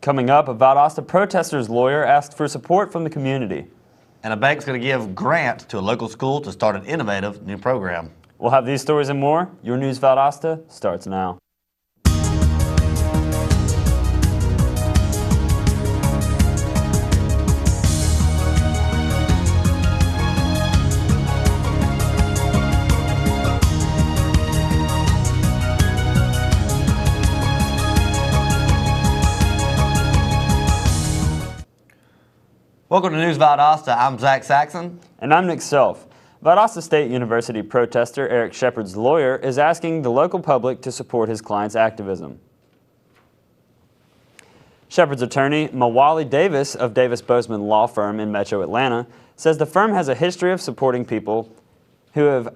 Coming up, a Valdosta protester's lawyer asked for support from the community. And a bank's going to give grants to a local school to start an innovative new program. We'll have these stories and more. Your News Valdosta starts now. Welcome to News Valdosta. I'm Zach Saxon. And I'm Nick Self. Valdosta State University protester Eric Shepard's lawyer is asking the local public to support his client's activism. Shepard's attorney, Mawali Davis of Davis Bozeman Law Firm in Metro Atlanta, says the firm has a history of supporting people who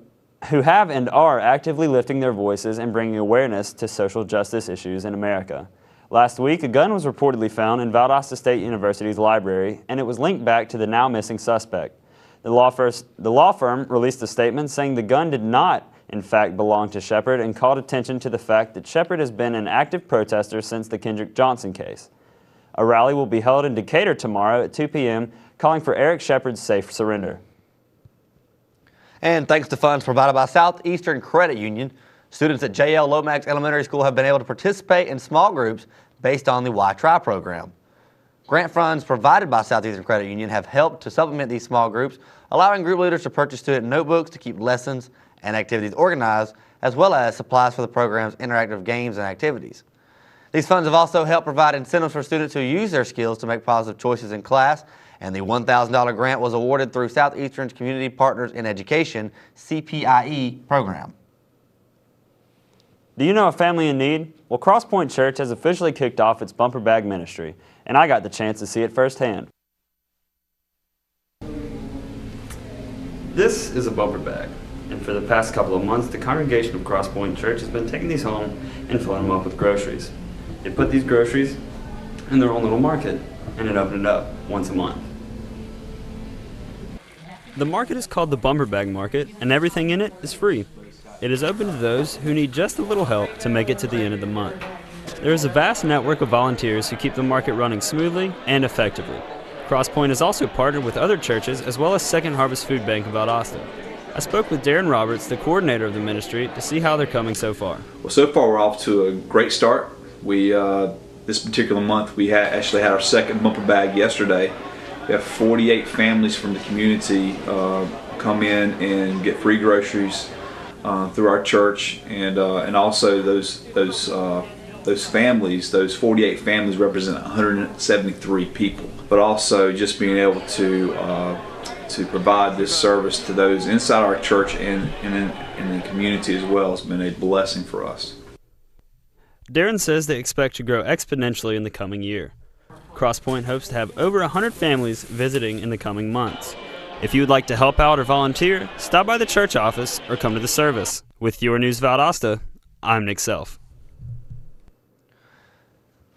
have and are actively lifting their voices and bringing awareness to social justice issues in America. Last week, a gun was reportedly found in Valdosta State University's library, and it was linked back to the now missing suspect. The law firm released a statement saying the gun did not, in fact, belong to Shepard and called attention to the fact that Shepard has been an active protester since the Kendrick Johnson case. A rally will be held in Decatur tomorrow at 2 p.m., calling for Eric Shepard's safe surrender. And thanks to funds provided by Southeastern Credit Union, students at J.L. Lomax Elementary School have been able to participate in small groups based on the Why Try program. Grant funds provided by Southeastern Credit Union have helped to supplement these small groups, allowing group leaders to purchase student notebooks to keep lessons and activities organized, as well as supplies for the program's interactive games and activities. These funds have also helped provide incentives for students who use their skills to make positive choices in class, and the $1,000 grant was awarded through Southeastern's Community Partners in Education, CPIE program. Do you know a family in need? Well, Crosspoint Church has officially kicked off its bumper bag ministry, and I got the chance to see it firsthand. This is a bumper bag, and for the past couple of months, the congregation of Crosspoint Church has been taking these home and filling them up with groceries. They put these groceries in their own little market, and it opened it up once a month. The market is called the Bumper Bag Market, and everything in it is free. It is open to those who need just a little help to make it to the end of the month. There is a vast network of volunteers who keep the market running smoothly and effectively. Crosspoint has also partnered with other churches as well as Second Harvest Food Bank of Valdosta. I spoke with Darren Roberts, the coordinator of the ministry, to see how they're coming so far. Well, so far we're off to a great start. This particular month we actually had our second bumper bag yesterday. We have 48 families from the community come in and get free groceries through our church, and also those families, those 48 families represent 173 people. But also just being able to provide this service to those inside our church and in the community as well has been a blessing for us. Darren says they expect to grow exponentially in the coming year. Crosspoint hopes to have over 100 families visiting in the coming months. If you would like to help out or volunteer, stop by the church office or come to the service. With Your News Valdosta, I'm Nick Self.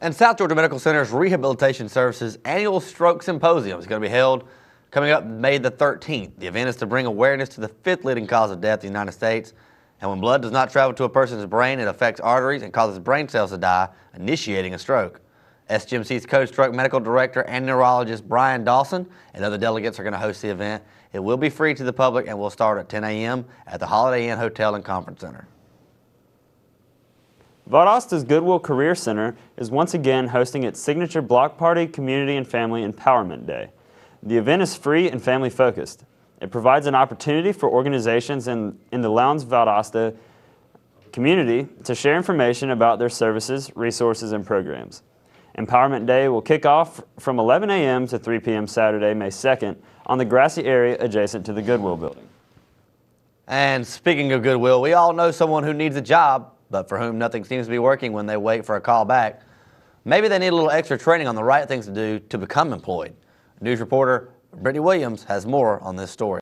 And South Georgia Medical Center's Rehabilitation Services Annual Stroke Symposium is going to be held coming up May the 13th. The event is to bring awareness to the 5th leading cause of death in the United States. And when blood does not travel to a person's brain, it affects arteries and causes brain cells to die, initiating a stroke. SGMC's co-stroke medical director and neurologist Brian Dawson and other delegates are going to host the event. It will be free to the public and will start at 10 a.m. at the Holiday Inn Hotel and Conference Center. Valdosta's Goodwill Career Center is once again hosting its signature Block Party Community and Family Empowerment Day. The event is free and family-focused. It provides an opportunity for organizations in the Lowndes Valdosta community to share information about their services, resources, and programs. Empowerment Day will kick off from 11 a.m. to 3 p.m. Saturday, May 2nd, on the grassy area adjacent to the Goodwill building. And speaking of Goodwill, we all know someone who needs a job, but for whom nothing seems to be working when they wait for a call back. Maybe they need a little extra training on the right things to do to become employed. News reporter Brittany Williams has more on this story.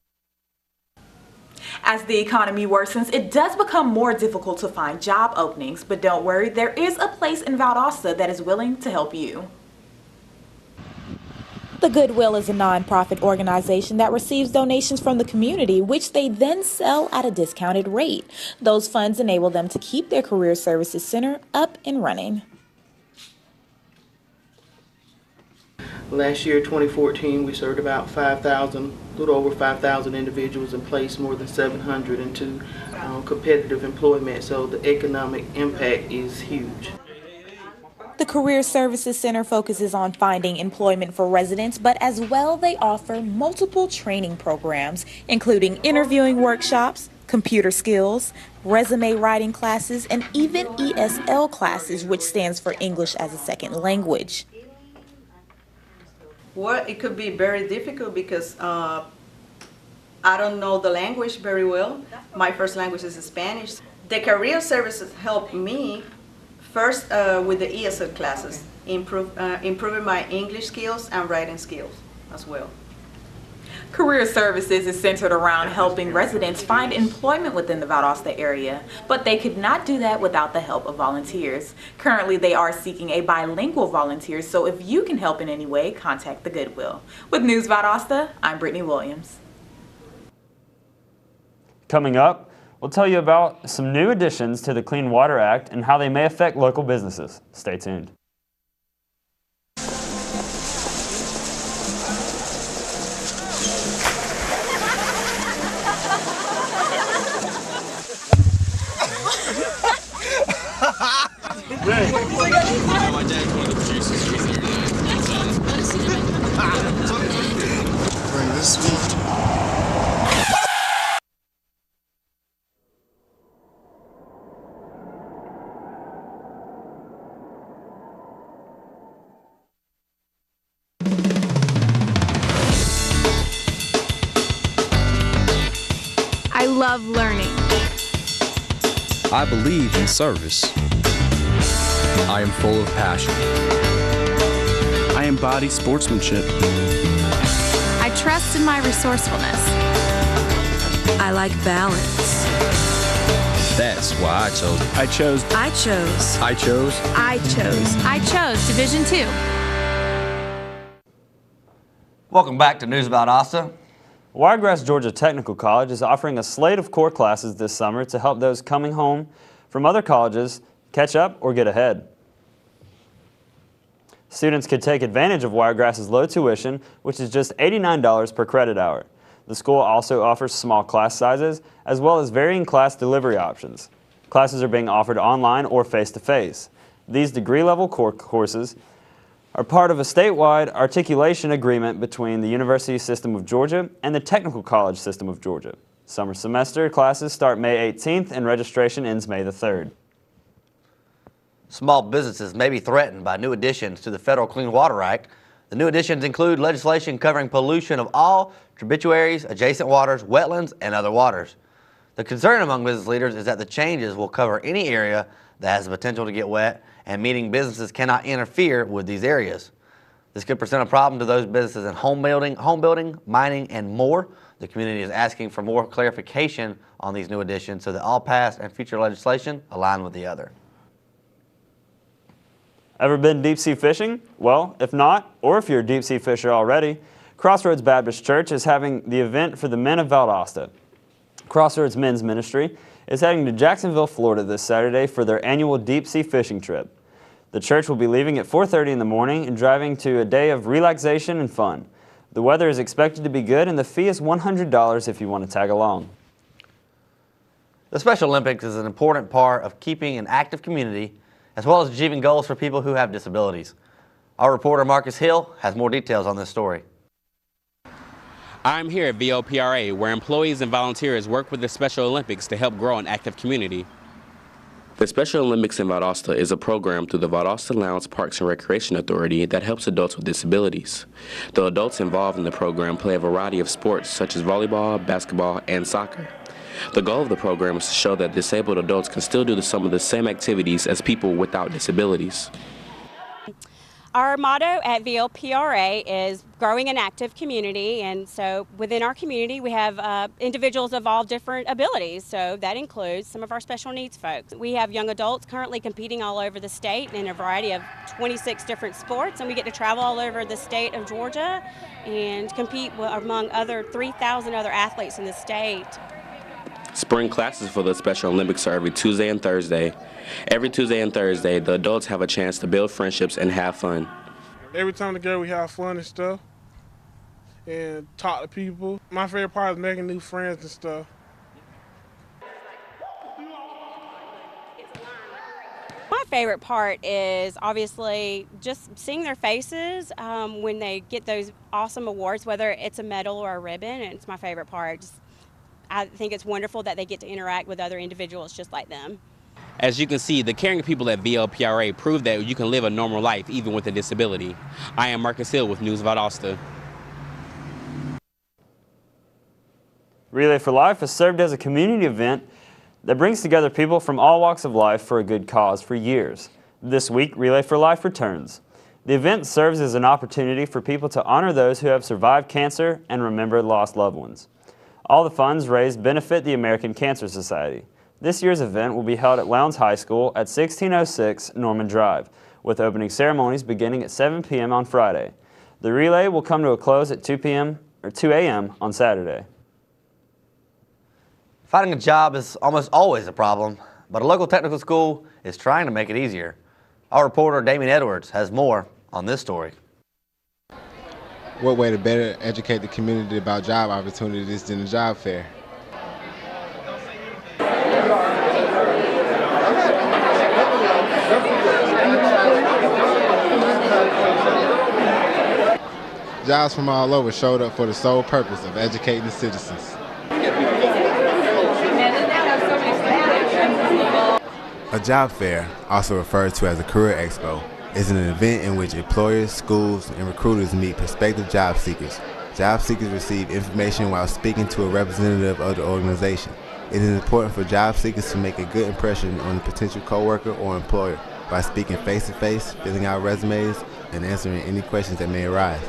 As the economy worsens, it does become more difficult to find job openings, but don't worry, there is a place in Valdosta that is willing to help you. The Goodwill is a nonprofit organization that receives donations from the community, which they then sell at a discounted rate. Those funds enable them to keep their career services center up and running. Last year, 2014, we served about 5,000, a little over 5,000 individuals and placed more than 700 into competitive employment, so the economic impact is huge. The Career Services Center focuses on finding employment for residents, but as well they offer multiple training programs, including interviewing workshops, computer skills, resume writing classes, and even ESL classes, which stands for English as a Second Language. Well, it could be very difficult because I don't know the language very well. My first language is Spanish. The Career Services helped me first with the ESL classes, improving my English skills and writing skills as well. Career Services is centered around helping residents find employment within the Valdosta area, but they could not do that without the help of volunteers. Currently, they are seeking a bilingual volunteer, so if you can help in any way, contact the Goodwill. With News Valdosta, I'm Brittany Williams. Coming up, we'll tell you about some new additions to the Clean Water Act and how they may affect local businesses. Stay tuned. My dad's one of the producers for Bring this one. I love learning. I believe in service. I am full of passion. I embody sportsmanship. I trust in my resourcefulness. I like balance. That's why I chose Division 2. Welcome back to News Valdosta. Wiregrass Georgia Technical College is offering a slate of core classes this summer to help those coming home from other colleges catch up or get ahead. Students could take advantage of Wiregrass's low tuition, which is just $89 per credit hour. The school also offers small class sizes, as well as varying class delivery options. Classes are being offered online or face-to-face. These degree-level core courses are part of a statewide articulation agreement between the University System of Georgia and the Technical College System of Georgia. Summer semester classes start May 18th and registration ends May the 3rd. Small businesses may be threatened by new additions to the Federal Clean Water Act. The new additions include legislation covering pollution of all tributaries, adjacent waters, wetlands, and other waters. The concern among business leaders is that the changes will cover any area that has the potential to get wet, and meaning businesses cannot interfere with these areas. This could present a problem to those businesses in home building, mining, and more. The community is asking for more clarification on these new additions so that all past and future legislation align with the other. Ever been deep sea fishing? Well, if not, or if you're a deep sea fisher already, Crossroads Baptist Church is having the event for the men of Valdosta. Crossroads Men's Ministry is heading to Jacksonville, Florida this Saturday for their annual deep sea fishing trip. The church will be leaving at 4:30 in the morning and driving to a day of relaxation and fun. The weather is expected to be good and the fee is $100 if you want to tag along. The Special Olympics is an important part of keeping an active community as well as achieving goals for people who have disabilities. Our reporter Marcus Hill has more details on this story. I'm here at VOPRA, where employees and volunteers work with the Special Olympics to help grow an active community. The Special Olympics in Valdosta is a program through the Valdosta Lowndes Parks and Recreation Authority that helps adults with disabilities. The adults involved in the program play a variety of sports such as volleyball, basketball, and soccer. The goal of the program is to show that disabled adults can still do some of the same activities as people without disabilities. Our motto at VLPRA is growing an active community, and so within our community we have individuals of all different abilities, so that includes some of our special needs folks. We have young adults currently competing all over the state in a variety of 26 different sports, and we get to travel all over the state of Georgia and compete among other 3,000 other athletes in the state. Spring classes for the Special Olympics are every Tuesday and Thursday. Every Tuesday and Thursday, the adults have a chance to build friendships and have fun. Every time together we have fun and stuff and talk to people. My favorite part is making new friends and stuff. My favorite part is obviously just seeing their faces when they get those awesome awards, whether it's a medal or a ribbon. It's my favorite part. I think it's wonderful that they get to interact with other individuals just like them. As you can see, the caring people at VLPRA prove that you can live a normal life even with a disability. I am Marcus Hill with News Valdosta. Relay for Life has served as a community event that brings together people from all walks of life for a good cause for years. This week, Relay for Life returns. The event serves as an opportunity for people to honor those who have survived cancer and remember lost loved ones. All the funds raised benefit the American Cancer Society. This year's event will be held at Lowndes High School at 1606 Norman Drive, with opening ceremonies beginning at 7 p.m. on Friday. The relay will come to a close at 2 a.m. on Saturday. Finding a job is almost always a problem, but a local technical school is trying to make it easier. Our reporter, Damien Edwards, has more on this story. What way to better educate the community about job opportunities than a job fair? Jobs from all over showed up for the sole purpose of educating the citizens. A job fair, also referred to as a career expo, is an event in which employers, schools, and recruiters meet prospective job seekers. Job seekers receive information while speaking to a representative of the organization. It is important for job seekers to make a good impression on a potential coworker or employer by speaking face-to-face, filling out resumes, and answering any questions that may arise.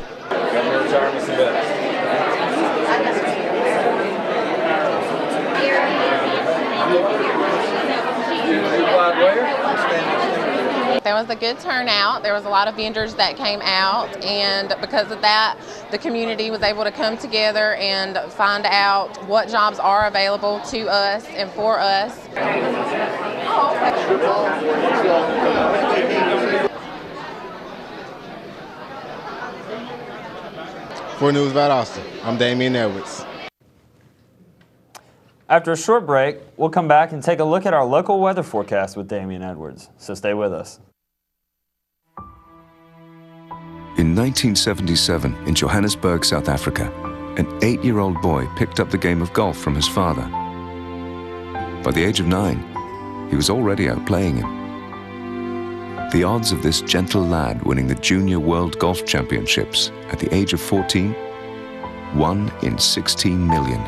There was a good turnout. There was a lot of vendors that came out, and because of that, the community was able to come together and find out what jobs are available to us and for us. For News Valdosta, I'm Damien Edwards. After a short break, we'll come back and take a look at our local weather forecast with Damien Edwards, so stay with us. In 1977, in Johannesburg, South Africa, an 8-year-old boy picked up the game of golf from his father. By the age of 9, he was already outplaying him. The odds of this gentle lad winning the Junior World Golf Championships at the age of 14, 1 in 16 million.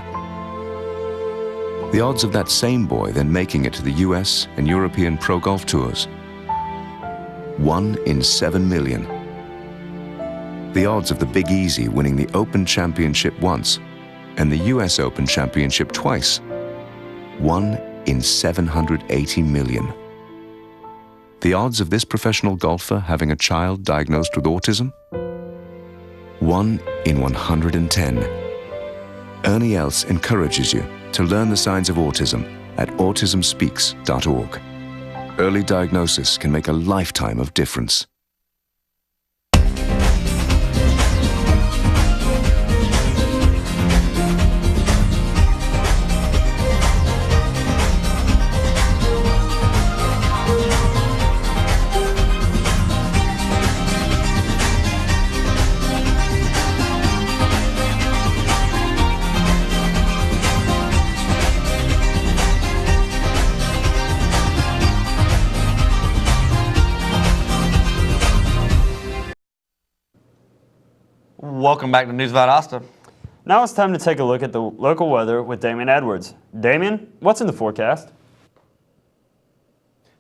The odds of that same boy then making it to the US and European Pro Golf Tours, 1 in 7 million. The odds of the Big Easy winning the Open Championship once and the US Open Championship twice, 1 in 780 million. The odds of this professional golfer having a child diagnosed with autism, 1 in 110. Ernie Els encourages you to learn the signs of autism at autismspeaks.org. Early diagnosis can make a lifetime of difference. Welcome back to News Valdosta. Now it's time to take a look at the local weather with Damien Edwards. Damien, what's in the forecast?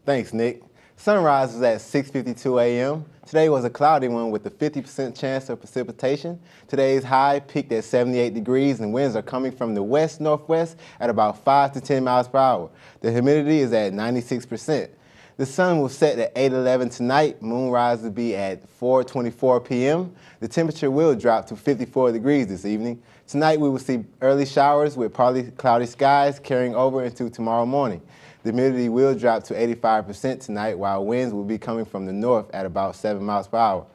Thanks, Nick. Sunrise was at 6:52 a.m. Today was a cloudy one with a 50% chance of precipitation. Today's high peaked at 78 degrees and winds are coming from the west-northwest at about 5 to 10 miles per hour. The humidity is at 96%. The sun will set at 8:11 tonight. Moonrise will be at 4:24 p.m. The temperature will drop to 54 degrees this evening. Tonight we will see early showers with partly cloudy skies carrying over into tomorrow morning. The humidity will drop to 85% tonight, while winds will be coming from the north at about 7 miles per hour.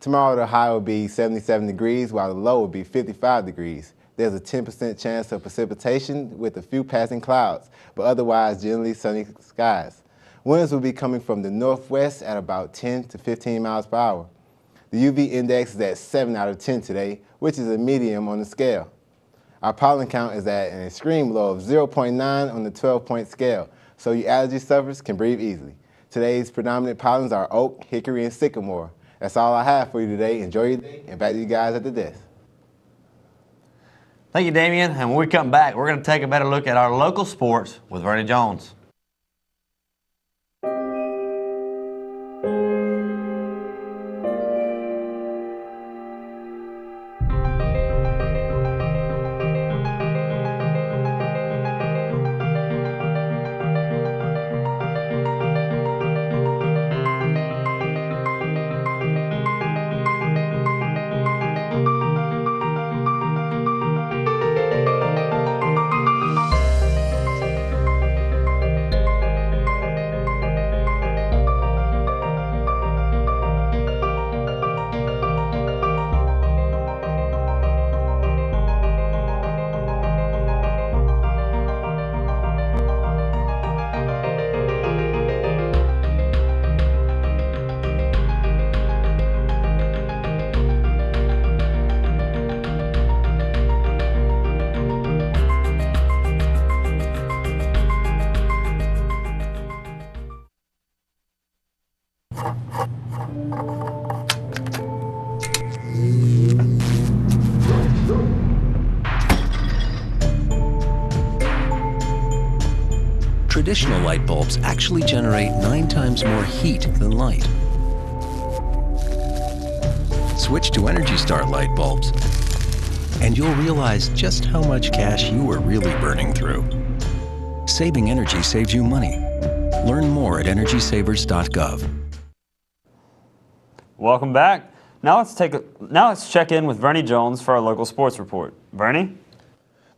Tomorrow the high will be 77 degrees while the low will be 55 degrees. There's a 10% chance of precipitation with a few passing clouds, but otherwise generally sunny skies. Winds will be coming from the northwest at about 10 to 15 miles per hour. The UV index is at 7 out of 10 today, which is a medium on the scale. Our pollen count is at an extreme low of 0.9 on the 12-point scale, so you allergy sufferers can breathe easily. Today's predominant pollens are oak, hickory, and sycamore. That's all I have for you today. Enjoy your day, and back to you guys at the desk. Thank you, Damian. And when we come back, we're going to take a better look at our local sports with Vernie Jones. Traditional light bulbs actually generate 9 times more heat than light. Switch to Energy Star light bulbs, and you'll realize just how much cash you are really burning through. Saving energy saves you money. Learn more at EnergySavers.gov. Welcome back. Now let's check in with Vernie Jones for our local sports report. Vernie?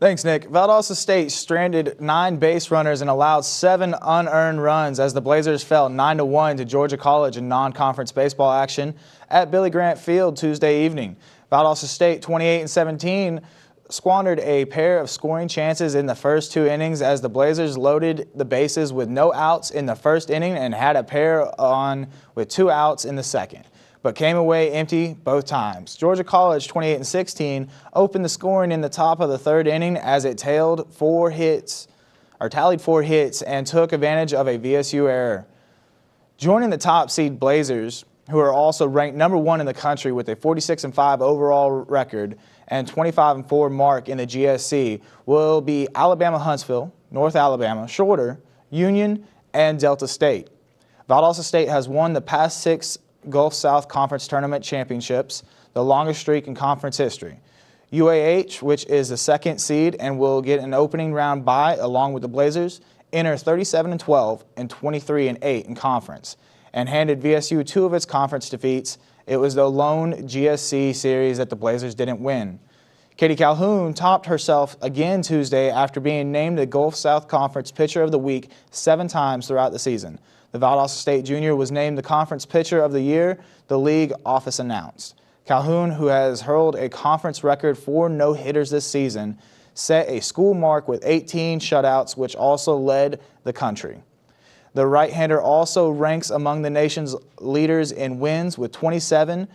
Thanks, Nick. Valdosta State stranded 9 base runners and allowed 7 unearned runs as the Blazers fell 9-1 to Georgia College in non-conference baseball action at Billy Grant Field Tuesday evening. Valdosta State 28-17 squandered a pair of scoring chances in the first 2 innings as the Blazers loaded the bases with no outs in the first inning and had a pair on with 2 outs in the second, but came away empty both times. Georgia College 28-16 opened the scoring in the top of the 3rd inning as it tallied 4 hits and took advantage of a VSU error. Joining the top seed Blazers, who are also ranked number 1 in the country with a 46-5 overall record and 25-4 mark in the GSC, will be Alabama-Huntsville, North Alabama, Shorter, Union, and Delta State. Valdosta State has won the past 6 Gulf South Conference Tournament championships, the longest streak in conference history. UAH, which is the 2nd seed and will get an opening round bye along with the Blazers, enter 37-12 and 23-8 in conference, and handed VSU 2 of its conference defeats. It was the lone GSC series that the Blazers didn't win. Katie Calhoun topped herself again Tuesday after being named the Gulf South Conference Pitcher of the Week 7 times throughout the season. The Valdosta State junior was named the Conference Pitcher of the Year, the league office announced. Calhoun, who has hurled a conference record for no-hitters this season, set a school mark with 18 shutouts, which also led the country. The right-hander also ranks among the nation's leaders in wins with 27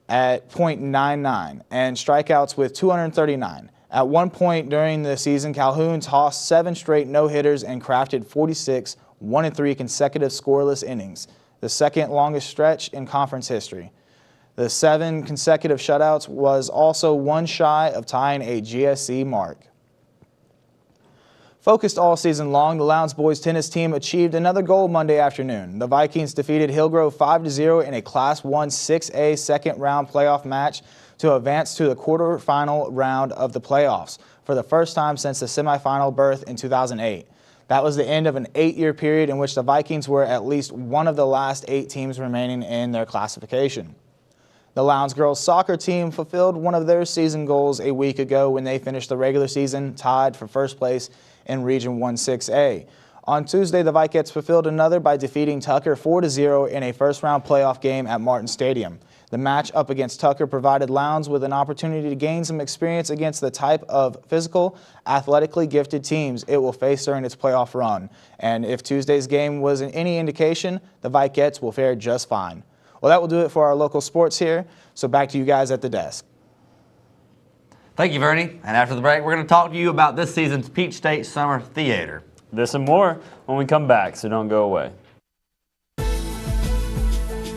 at .99 and strikeouts with 239. At one point during the season, Calhoun tossed 7 straight no-hitters and crafted 46 1-3 consecutive scoreless innings, the second longest stretch in conference history. The 7 consecutive shutouts was also 1 shy of tying a GSC mark. Focused all season long, the Lowndes boys tennis team achieved another goal Monday afternoon. The Vikings defeated Hillgrove 5-0 in a Class 1 6A second-round playoff match to advance to the quarterfinal round of the playoffs for the first time since the semifinal berth in 2008. That was the end of an 8-year period in which the Vikings were at least one of the last 8 teams remaining in their classification. The Lowndes girls soccer team fulfilled one of their season goals a week ago when they finished the regular season tied for first place in Region 1 6A. On Tuesday, the Vikettes fulfilled another by defeating Tucker 4-0 in a first-round playoff game at Martin Stadium. The match up against Tucker provided Lowndes with an opportunity to gain some experience against the type of physical, athletically gifted teams it will face during its playoff run. And if Tuesday's game was any indication, the Vikettes will fare just fine. Well, that will do it for our local sports here. So back to you guys at the desk. Thank you, Vernie. And after the break, we're going to talk to you about this season's Peach State Summer Theater. This and more when we come back, so don't go away.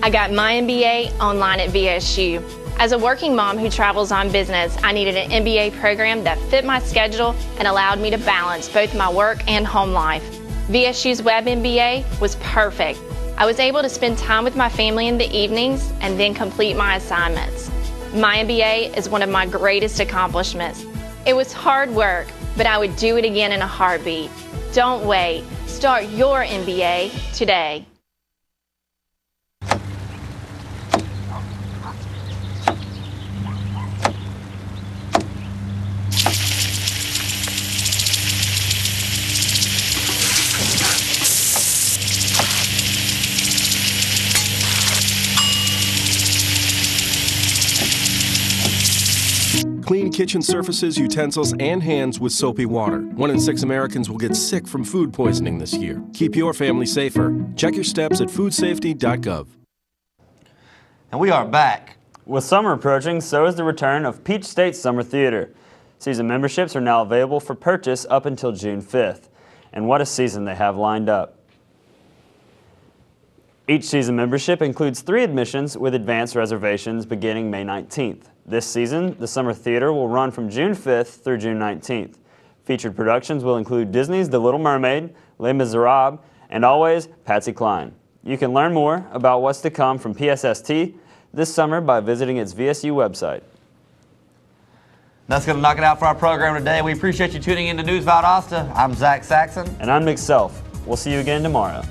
I got my MBA online at VSU. As a working mom who travels on business, I needed an MBA program that fit my schedule and allowed me to balance both my work and home life. VSU's Web MBA was perfect. I was able to spend time with my family in the evenings and then complete my assignments. My MBA is one of my greatest accomplishments. It was hard work, but I would do it again in a heartbeat. Don't wait. Start your MBA today. Clean kitchen surfaces, utensils, and hands with soapy water. 1 in 6 Americans will get sick from food poisoning this year. Keep your family safer. Check your steps at foodsafety.gov. And we are back. With summer approaching, so is the return of Peach State Summer Theater. Season memberships are now available for purchase up until June 5th. And what a season they have lined up. Each season membership includes 3 admissions with advanced reservations beginning May 19th. This season, the Summer Theater will run from June 5th through June 19th. Featured productions will include Disney's The Little Mermaid, Les Miserables, and always Patsy Cline. You can learn more about what's to come from PSST this summer by visiting its VSU website. That's going to knock it out for our program today. We appreciate you tuning in to News Valdosta. I'm Zach Saxon. And I'm Nick Self. We'll see you again tomorrow.